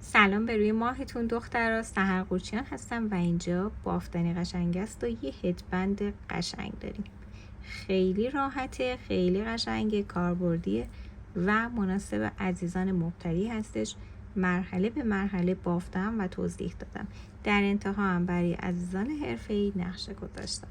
سلام به روی ماهتون دخترها، سحر قورچیان هستم و اینجا بافتنی قشنگ است و یه هدبند قشنگ داریم. خیلی راحته، خیلی قشنگه، کاربردیه و مناسب عزیزان مبتدی هستش. مرحله به مرحله بافتم و توضیح دادم. در انتها هم برای عزیزان حرفه‌ای نقشه گذاشتم.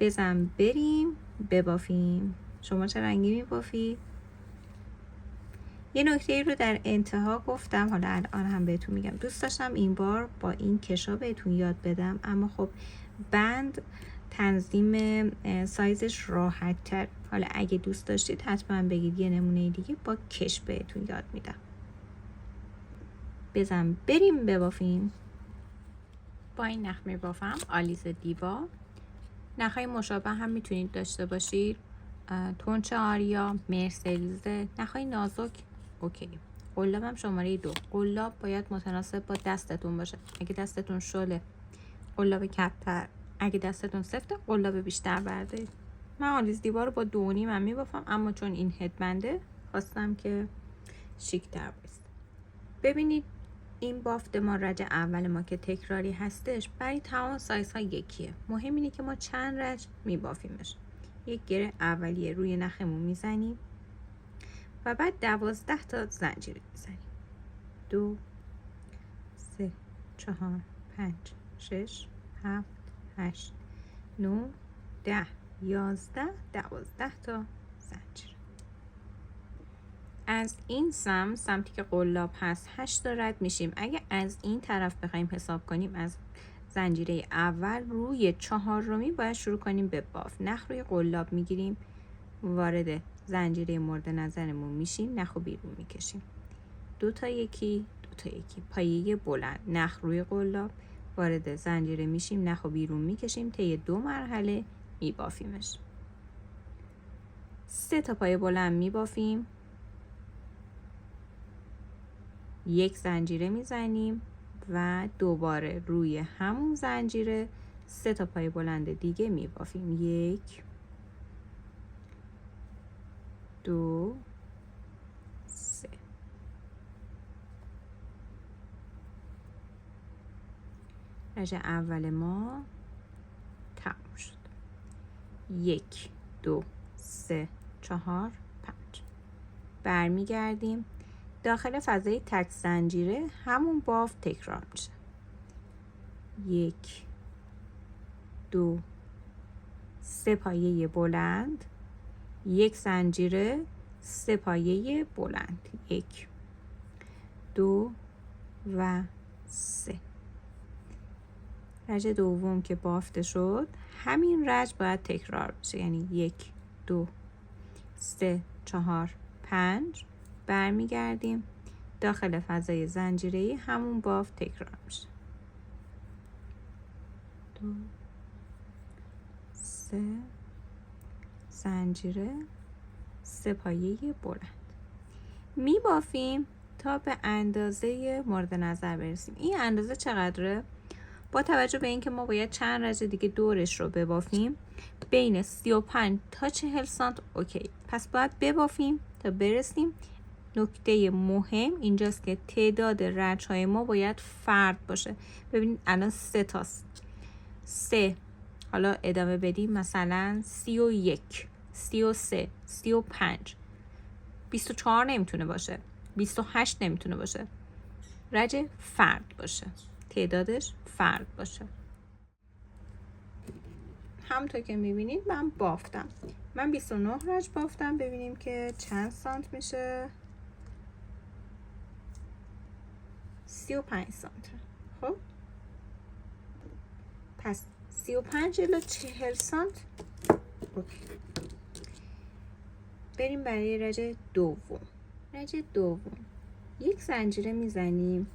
بزن بریم ببافیم. شما چه رنگی میبافی؟ یه نکته رو در انتها گفتم، حالا الان هم بهتون میگم. دوست داشتم این بار با این کشا بهتون یاد بدم، اما خب بند تنظیم سایزش راحت تر. حالا اگه دوست داشتید حتما بگید یه نمونه دیگه با کش بهتون یاد میدم. بزن بریم ببافیم. با این نخ میبافم آلیز دیوا. نخهای مشابه هم میتونید داشته باشید، تونچ آریا، مرسلیزه، نخهای نازک اوکی. قلابم شماره 2. قلاب باید متناسب با دستتون باشه. اگه دستتون شله قلاب کمتر، اگه دستتون سفته قلاب بیشتر بردارید. من آلیز دیوار رو با 2.5 من میبافم، اما چون این هدبنده خواستم که شیک تر باشه. ببینید این بافت ما رج اول ما که تکراری هستش برای تمام سایزها یکیه. مهم اینه که ما چند رج میبافیمش. یک گره اولیه روی نخمون میزنیم و بعد 12 تا زنجیره میزنیم. 2 3 4 5 6 7 8 9 10 11 12 تا زنجیره. از این سمتی که قلاب هست 8 تا رد میشیم. اگه از این طرف بخوایم حساب کنیم، از زنجیره اول روی 4 باید شروع کنیم به باف. نخ روی قلاب میگیریم، وارد زنجیره مورد نظرمون میشیم، نخ رو بیرون میکشیم. 2 تا یکی، 2 تا یکی، پایه بلند، نخ روی قلاب، وارد زنجیره میشیم، نخ رو بیرون میکشیم، طی 2 مرحله میبافیمش. 3 تا پایه بلند میبافیم، 1 زنجیره میزنیم و دوباره روی همون زنجیره 3 تا پایه بلند دیگه میبافیم. 1 2 3. رژه اول ما تموم شد. 1 2 3 4 5. برمیگردیم داخل فضای تک زنجیره، همون بافت تکرار میشه. 1 2 3 پایه بلند، 1 زنجیره، 3 پایه بلند، 1 2 و 3. رج دوم که بافته شد، همین رج باید تکرار بشه، یعنی 1 2 3 4 5. برمیگردیم داخل فضای زنجیره‌ای، همون بافت تکرار میشه. 2 3 زنجیره، 3 پایه بلند. میبافیم تا به اندازه مورد نظر برسیم. این اندازه چقدره؟ با توجه به اینکه ما باید چند رج دیگه دورش رو ببافیم، بین 35 تا 40 سانت اوکی. پس باید ببافیم تا برسیم. نکته مهم اینجاست که تعداد رج‌های ما باید فرد باشه. ببینید الان 3 تاست. 3. حالا ادامه بدیم، مثلا 31 33 35 24 نمیتونه باشه، 28 نمیتونه باشه. رج فرد باشه، تعدادش فرد باشه. همونطور که میبینید من بافتم. من 29 رج بافتم. ببینیم که چند سانت میشه. 35 سانت. خب پس 35 الی 40 سانت اوکی. بریم برای رج دوم. رج دوم 1 زنجیره میزنیم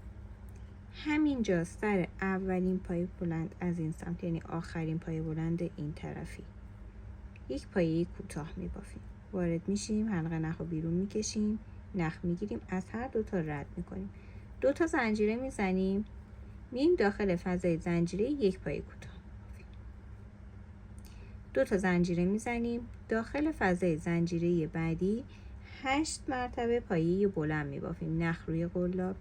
همینجا سر اولین پایه بلند از این سمت، یعنی آخرین پایه بلند این طرفی. 1 پایه کوتاه میبافیم، وارد میشیم، حلقه نخ رو بیرون میکشیم، نخ میگیریم، از هر 2 تا رد میکنیم. 2 تا زنجیره میزنیم، میریم داخل فضای زنجیره، 1 پایه کوتاه. 2 تا زنجیره میزنیم داخل فضای زنجیره بعدی، 8 مرتبه پایه بلند میبافیم، نخ روی قلاب،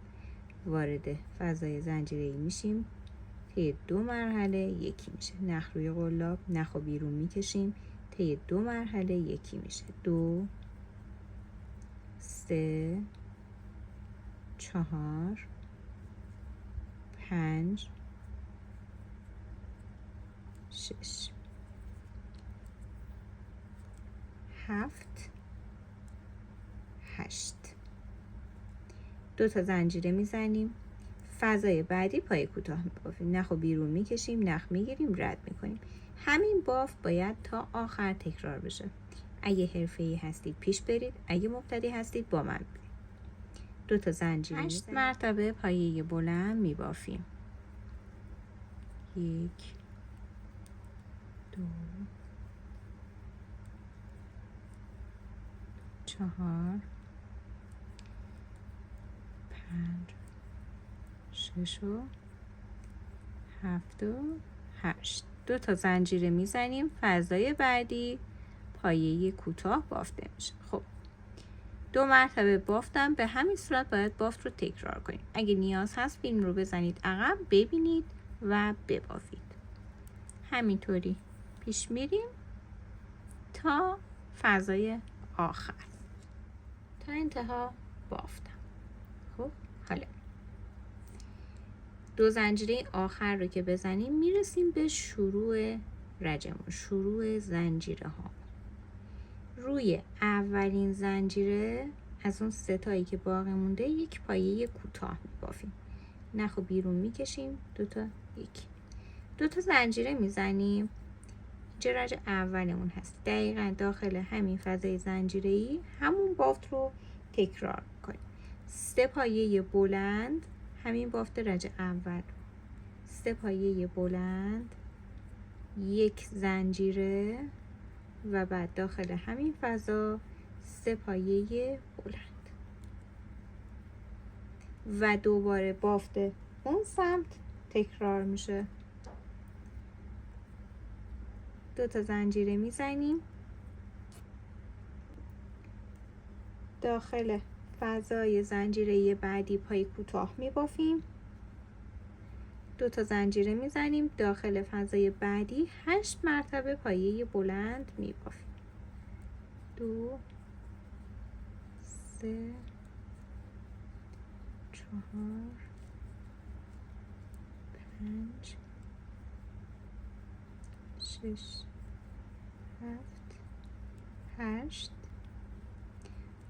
وارد فضای زنجیره‌ای میشیم، طی 2 مرحله یکی میشه. نخ روی قلاب، نخ رو بیرون میکشیم، طی 2 مرحله یکی میشه. 2 3 4 5 6 7 8. 2 تا زنجیره میزنیم، فضای بعدی پای کوتاه میبافیم، نخ رو بیرون میکشیم، نخ میگیریم، رد میکنیم. همین بافت باید تا آخر تکرار بشه. اگه حرفه‌ای هستید پیش برید، اگه مبتدی هستید با من برید. 2 تا زنجیره 8 مرتبه پایه بلند میبافیم. 1 2 4 5 6 و 7 و 8. 2 تا زنجیره میزنیم، فضای بعدی پایه کوتاه بافته میشه. خب 2 مرتبه بافتم، به همین صورت باید بافت رو تکرار کنیم. اگه نیاز هست فیلم رو بزنید عقب، ببینید و ببافید. همینطوری پیش میریم تا فضای آخر، تا انتها بافتم. خب حالا 2 زنجیره آخر رو که بزنیم میرسیم به شروع رجمون، شروع زنجیره ها. روی اولین زنجیره از اون 3 تایی که باقی مونده یک پایه کوتاه میبافیم، نخ رو بیرون میکشیم، 2 تا 1. 2 تا زنجیره میزنیم، اینجا رج اولمون هست، دقیقا داخل همین فضای زنجیره‌ای همون بافت رو تکرار کنیم. 3 پایه بلند، همین بافت رج اول، 3 پایه بلند، 1 زنجیره و بعد داخل همین فضا 3 پایه بلند و دوباره بافت اون سمت تکرار میشه. 2 تا زنجیره میزنیم، داخل فضای زنجیره بعدی پای کوتاه میبافیم. 2 تا زنجیره میزنیم، داخل فضای بعدی 8 مرتبه پایه بلند میبافیم. 2 3 4 5 6 7 8.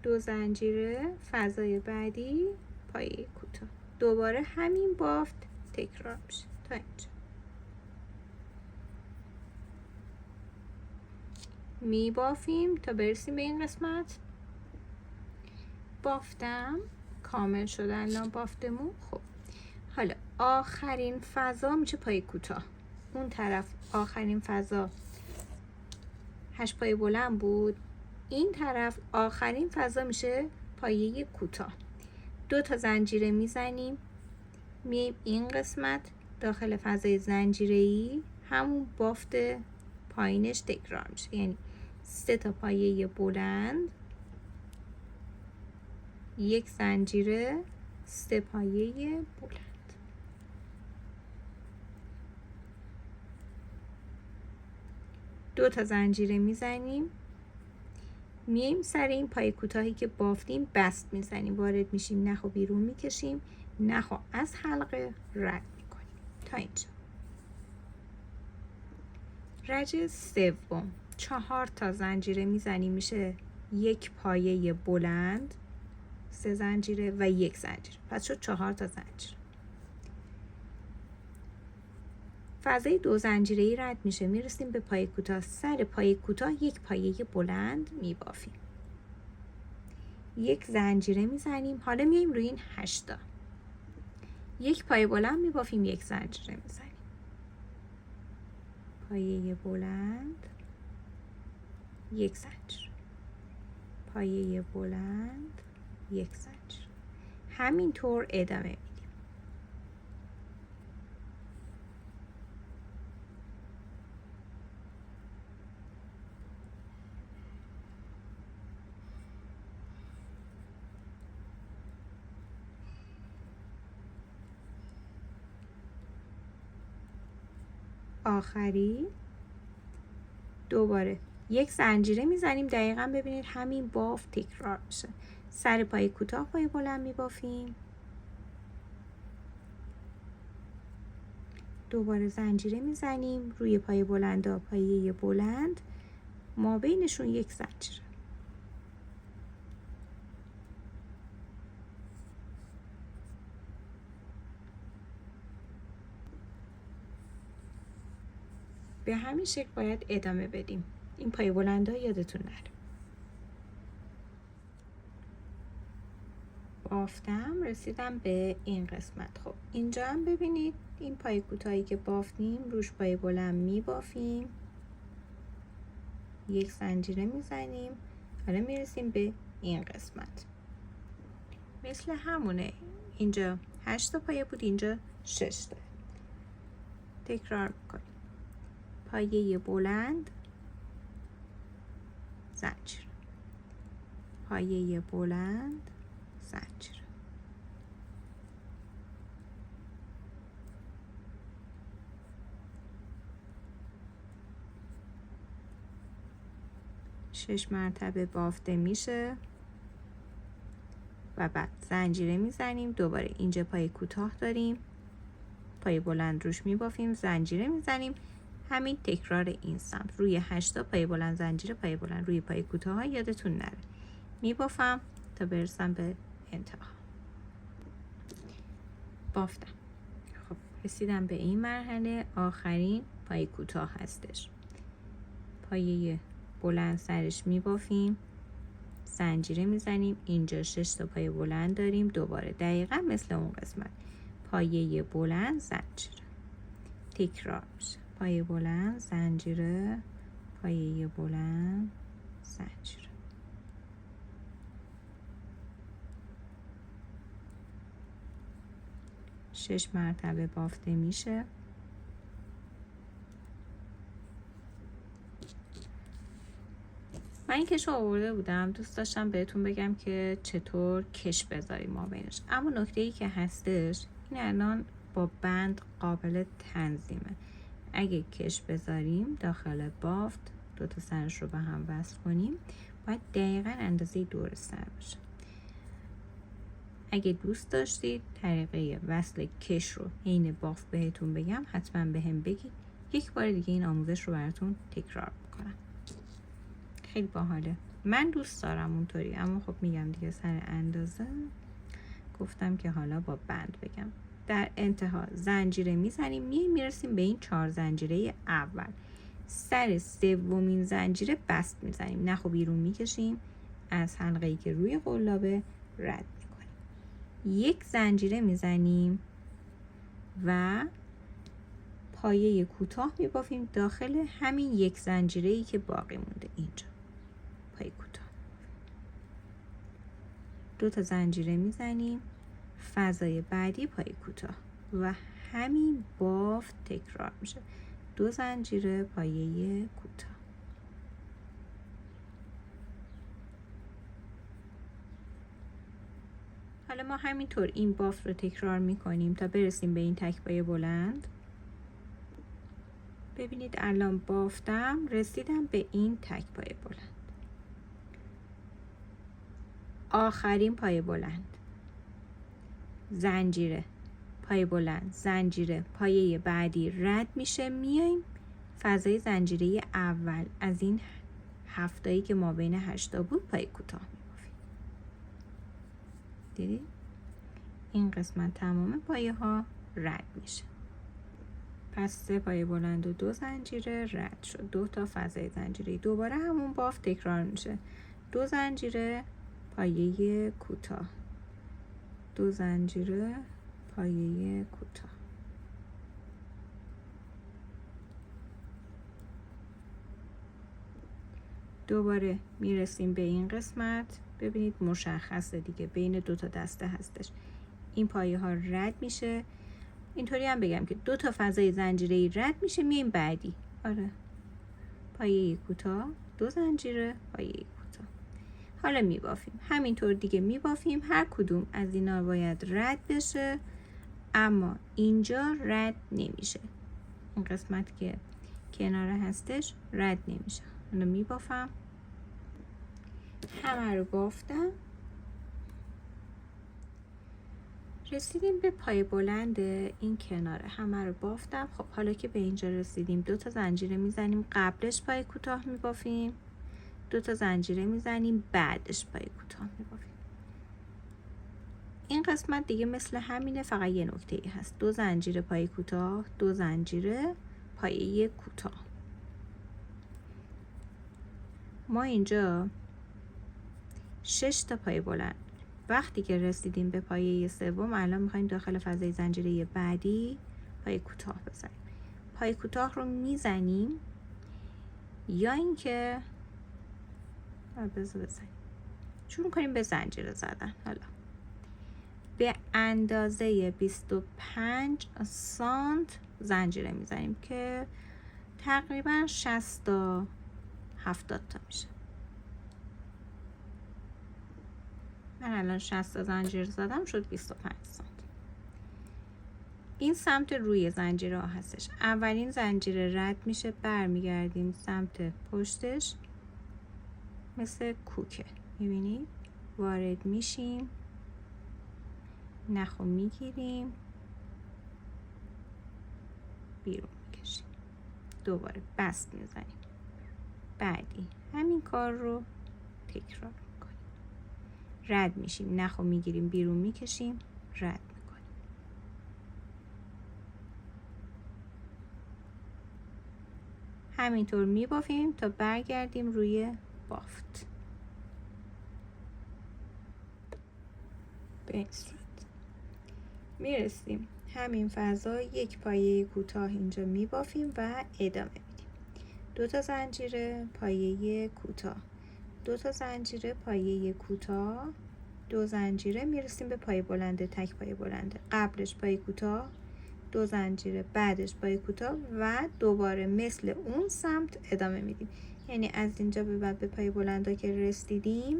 2 زنجیره، فضای بعدی پایه کوتاه، دوباره همین بافت تکرار میشه تا اینجا. میبافیم تا برسیم به این قسمت. بافتم کامل شده الان بافتمون. خب حالا آخرین فضا میشه پای کوتاه. اون طرف آخرین فضا 8 پایه بلند بود، این طرف آخرین فضا میشه پایه کوتاه. 2 تا زنجیره میزنیم، میایم این قسمت داخل فضای زنجیره‌ای همون بافت پایینش تکرار میشه، یعنی 3 تا پایه بلند، 1 زنجیره، 3 پایه بلند. دو تا زنجیره میزنیم، میایم سر این پای کوتاهی که بافتیم بست میزنیم، وارد میشیم، نخو بیرون میکشیم، نخو از حلقه رد میکنیم تا اینجا. رج سوم 4 تا زنجیره میزنیم، میشه 1 پایه بلند، 3 زنجیره و 1 زنجیره، پس شد 4 تا زنجیره. فضای 2 زنجیره‌ای رد میشه، میرسیم به پای کوتاه. سر پای کوتاه 1 پایه بلند میبافیم، 1 زنجیره میزنیم. حالا میایم روی این 8 تا، 1 پایه بلند میبافیم، 1 زنجیره میزنیم، پایه بلند، 1 زنجیره، پایه بلند، 1 زنجیره. همینطور ادامه میدیم. آخری دوباره یک زنجیره میزنیم. دقیقا ببینید همین بافت تکرار میشه. سر پای کوتاه پای بلند میبافیم، دوباره زنجیره میزنیم روی پای بلند و پایه بلند، ما بینشون یک زنجیره. به همین شکل باید ادامه بدیم. این پای بلندها یادتون نره. بافتم، رسیدم به این قسمت. خب اینجا هم ببینید این پای کوتاهی که بافتیم روش پای بلند میبافیم، یک زنجیره میزنیم. حالا میرسیم به این قسمت. مثل همونه، اینجا 8 تا پایه بود، اینجا 6 تا. تکرار میکنیم. پایه بلند، زنجیر، پایه بلند، زنجیر. شش مرتبه بافته میشه و بعد زنجیره میزنیم. دوباره اینجا پای کوتاه داریم، پای بلند روش میبافیم، زنجیره میزنیم. همین تکرار این سمت روی 8 تا پای بلند زنجیره، پای بلند روی پای کوتاه. یادتون نره میبافم تا برسم به انتها. بافتم. خب رسیدم به این مرحله. آخرین پای کوتاه هستش. پایه بلند سرش میبافیم، زنجیره میزنیم. اینجا 6 تا پای بلند داریم. دوباره دقیقا مثل اون قسمت پایه بلند، زنجیره. تکرار میشه. پایه بلند، زنجیره، پایه بلند، زنجیره. شش مرتبه بافته میشه. من این کش رو آورده بودم، دوست داشتم بهتون بگم که چطور کش بذاریم ما بینش. اما نکته ای که هستش این الان با بند قابل تنظیمه. اگه کش بذاریم داخل بافت، دو تا سرش رو به هم وصل کنیم، باید دقیقاً اندازه دور سر باشه. اگه دوست داشتید طریقه وصل کش رو عین بافت بهتون بگم، حتما بهم بگید. یک بار دیگه این آموزش رو براتون تکرار میکنم. خیلی باحاله. من دوست دارم اونطوری، اما خب میگم دیگه سر اندازه گفتم که حالا با بند بگم. در انتها زنجیره میزنیم، میرسیم به این 4 زنجیره اول. سر سومین زنجیره بست میزنیم، نخو بیرون میکشیم، از حلقه‌ای که روی قلابه رد میکنیم. یک زنجیره میزنیم و پایه کوتاه میبافیم داخل همین یک زنجیره‌ای که باقی مونده. اینجا پایه کوتاه، 2 تا زنجیره میزنیم، فضای بعدی پایه کوتاه و همین بافت تکرار میشه. 2 زنجیره، پایه کوتاه. حالا ما همینطور این بافت رو تکرار میکنیم تا برسیم به این تک پایه بلند. ببینید الان بافتم، رسیدم به این تک پایه بلند. آخرین پایه بلند، زنجیره، پایه بلند، زنجیره، پایه بعدی رد میشه، میایم فضای زنجیره اول از این 7 تایی که ما بین 8 تا بود پایه کوتاه میبافیم. دیدید؟ این قسمت تمام پایه ها رد میشه. پس 3 پایه بلند و 2 زنجیره رد شد. 2 تا فضای زنجیره. دوباره همون بافت تکرار میشه. 2 زنجیره، پایه کوتاه، 2 زنجیره، پایه کوتاه. دوباره میرسیم به این قسمت. ببینید مشخصه دیگه، بین 2 تا دسته هستش. این پایه ها رد میشه. اینطوری هم بگم که 2 تا فضای زنجیره‌ای رد میشه، میایم بعدی. آره، پایه کوتاه، 2 زنجیره، پایه کوتاه. حالا میبافیم همینطور دیگه، میبافیم. هر کدوم از اینا باید رد بشه، اما اینجا رد نمیشه. این قسمت که کنار هستش رد نمیشه. اونو میبافم، همه رو بافتم، رسیدیم به پای بلند این کناره، همه رو بافتم. خب حالا که به اینجا رسیدیم 2 تا زنجیره میزنیم، قبلش پای کوتاه میبافیم، 2 تا زنجیره میزنیم، بعدش پای کوتاه میبافیم. این قسمت دیگه مثل همینه، فقط یه نکته ای هست، 2 زنجیره پای کوتاه، 2 زنجیره پایه کوتاه. ما اینجا 6 تا پای بلند. وقتی که رسیدیم به پایه سوم، الان میخوایم داخل فضای زنجیره بعدی پای کوتاه بزنیم. پای کوتاه رو میزنیم یا اینکه بزنیم شروع کنیم به زنجیره زدن. حالا به اندازه 25 سانت زنجیره میزنیم که تقریبا 60 تا 70 تا میشه. من الان 60 تا زنجیر زدم، شد 25 سانت. این سمت روی زنجیره ها هستش. اولین زنجیره رد میشه، برمیگردیم سمت پشتش، مثل کوکه، میبینید؟ وارد میشیم، نخو میگیریم، بیرون میکشیم، دوباره بست میزنیم، بعدی همین کار رو تکرار میکنیم، رد میشیم، نخو میگیریم، بیرون میکشیم، رد میکنیم. همینطور میبافیم تا برگردیم روی بافت. به این صورت میرسیم همین فضا یک پایه کوتاه اینجا میبافیم و ادامه میدیم. 2 تا زنجیره پایه کوتاه، 2 تا زنجیره پایه کوتاه، 2 زنجیره، میرسیم به پای بلنده، تک پای بلنده، قبلش پای کوتاه، 2 زنجیره، بعدش پای کوتاه و دوباره مثل اون سمت ادامه میدیم. یعنی از اینجا به بعد به پای بلنده که رسیدیم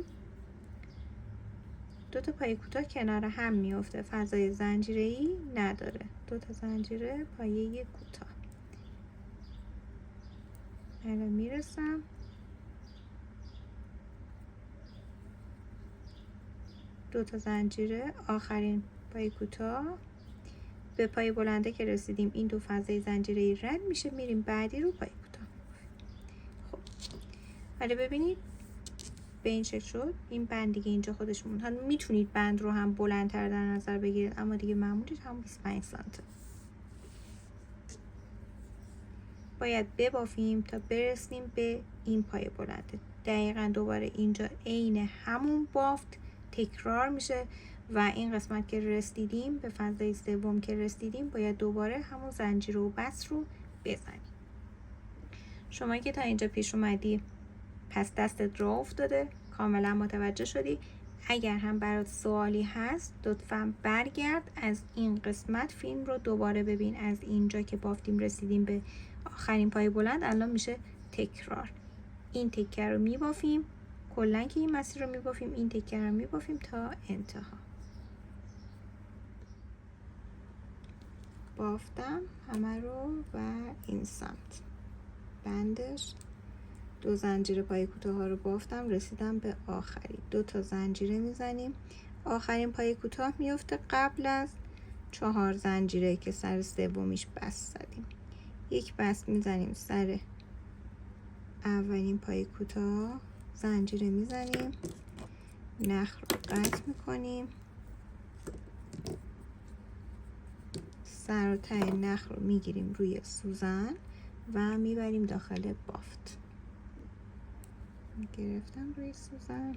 2 تا پای کوتاه کنار هم میفته، فضای زنجیره‌ای نداره. 2 تا زنجیره پایه کوتاه. الان میرسم 2 تا زنجیره، آخرین پای کوتاه، به پای بلنده که رسیدیم این دو فضای زنجیره‌ای رد میشه، میریم بعدی رو پای کوتاه. خب حالا ببینید به این شکل شد. این بند دیگه اینجا خودش موند. حالا میتونید بند رو هم بلندتر در نظر بگیرید، اما دیگه معمولیش هم 25 سانته. باید ببافیم تا برسیم به این پای بلنده. دقیقا دوباره اینجا عین همون بافت تکرار میشه و این قسمت که رسیدیم به فضای سوم که رسیدیم باید دوباره همون زنجیر و بست رو بزنیم. شما که تا اینجا پیش اومدی پس دستت راه افتاده، کاملا متوجه شدی. اگر هم برات سوالی هست لطفاً برگرد از این قسمت فیلم رو دوباره ببین. از اینجا که بافتیم رسیدیم به آخرین پای بلند، الان میشه تکرار. این تکر رو میبافیم، کلا که این مسیر رو میبافیم، این تکر رو میبافیم تا انتها. بافتم همه رو و این سمت بندش 2 زنجیره پای کوتاه ها رو بافتم، رسیدم به آخری. 2 تا زنجیره میزنیم، آخرین پای کوتاه میفته قبل از 4 زنجیره که سر سومیش بست زدیم. یک بست میزنیم سر اولین پای کوتاه، زنجیره میزنیم، نخ رو قطع میکنیم، سر و ته نخ رو میگیریم روی سوزن و میبریم داخل بافت. گرفتم روی سوزن،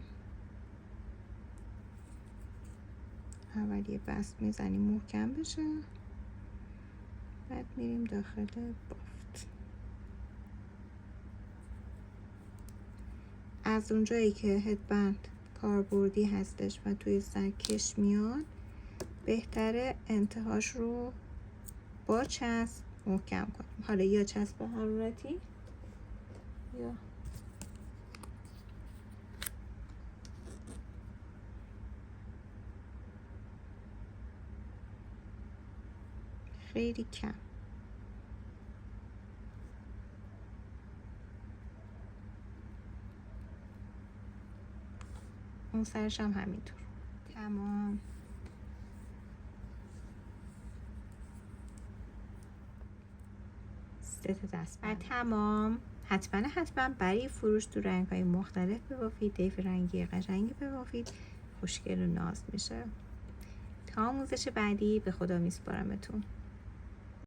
اول یه بست میزنیم محکم بشه، بعد میریم داخل بافت. از اونجایی که هدبند کاربردی هستش و توی سر کش میاد، بهتره انتهاش رو با چسب محکم کنیم. حالا یا چسب حرارتی یا خیلی کم. اون سرش هم همینطور. تمام. سه تا دستبند تمام. حتما برای فروش تو رنگ‌های مختلف ببافید، طیف رنگی قشنگی ببافید، خوشگل و ناز میشه. تا آموزش بعدی به خدا میسپارمتون.